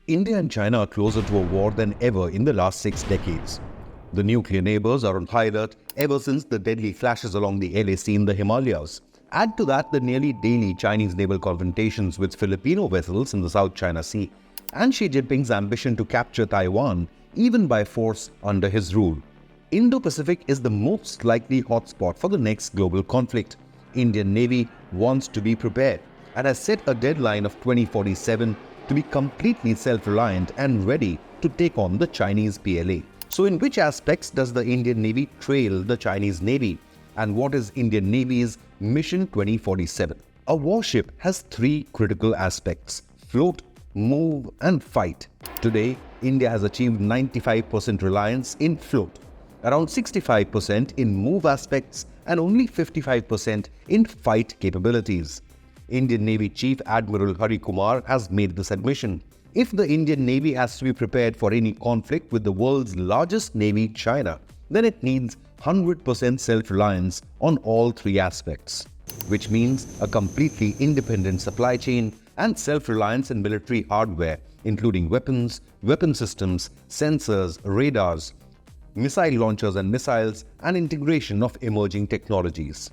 India and China are closer to a war than ever in the last 6 decades. The nuclear neighbors are on high alert ever since the deadly clashes along the LAC in the Himalayas. Add to that the nearly daily Chinese naval confrontations with Filipino vessels in the South China Sea, and Xi Jinping's ambition to capture Taiwan, even by force under his rule. Indo-Pacific is the most likely hotspot for the next global conflict. Indian Navy wants to be prepared and has set a deadline of 2047 to be completely self-reliant and ready to take on the Chinese PLA. So in which aspects does the Indian Navy trail the Chinese Navy? And what is Indian Navy's Mission 2047? A warship has 3 critical aspects: float, move and fight. Today, India has achieved 95% reliance in float, around 65% in move aspects and only 55% in fight capabilities. Indian Navy Chief Admiral Hari Kumar has made this admission. If the Indian Navy has to be prepared for any conflict with the world's largest navy, China, then it needs 100% self-reliance on all 3 aspects, which means a completely independent supply chain and self-reliance in military hardware, including weapons, weapon systems, sensors, radars, missile launchers and missiles, and integration of emerging technologies.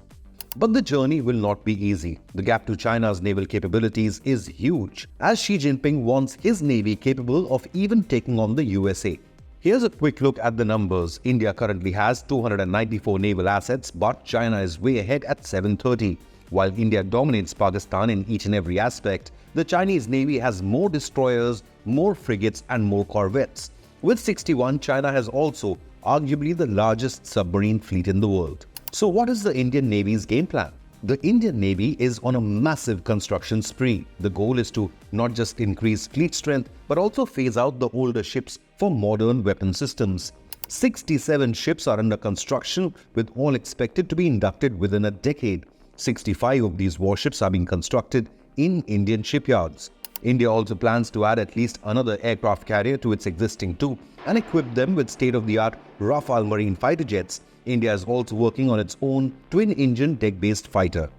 But the journey will not be easy. The gap to China's naval capabilities is huge, as Xi Jinping wants his navy capable of even taking on the USA. Here's a quick look at the numbers. India currently has 294 naval assets, but China is way ahead at 730. While India dominates Pakistan in each and every aspect, the Chinese Navy has more destroyers, more frigates and more corvettes. With 61, China has also arguably the largest submarine fleet in the world. So what is the Indian Navy's game plan? The Indian Navy is on a massive construction spree. The goal is to not just increase fleet strength, but also phase out the older ships for modern weapon systems. 67 ships are under construction, with all expected to be inducted within a decade. 65 of these warships are being constructed in Indian shipyards. India also plans to add at least another aircraft carrier to its existing 2 and equip them with state-of-the-art Rafale marine fighter jets. India is also working on its own twin-engine deck-based fighter.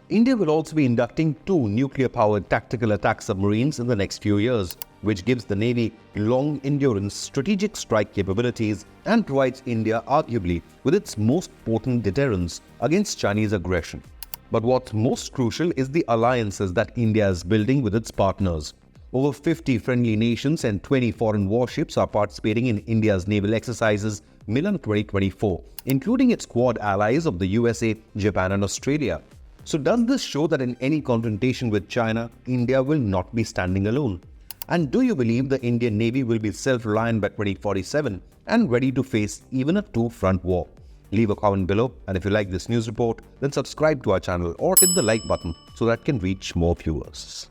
India will also be inducting 2 nuclear-powered tactical attack submarines in the next few years, which gives the Navy long-endurance strategic strike capabilities and provides India arguably with its most potent deterrence against Chinese aggression. But what's most crucial is the alliances that India is building with its partners. Over 50 friendly nations and 20 foreign warships are participating in India's naval exercises Milan 2024, including its Quad allies of the USA, Japan and Australia. So does this show that in any confrontation with China, India will not be standing alone? And do you believe the Indian Navy will be self-reliant by 2047 and ready to face even a 2-front war? Leave a comment below, and if you like this news report, then subscribe to our channel or hit the like button so that can reach more viewers.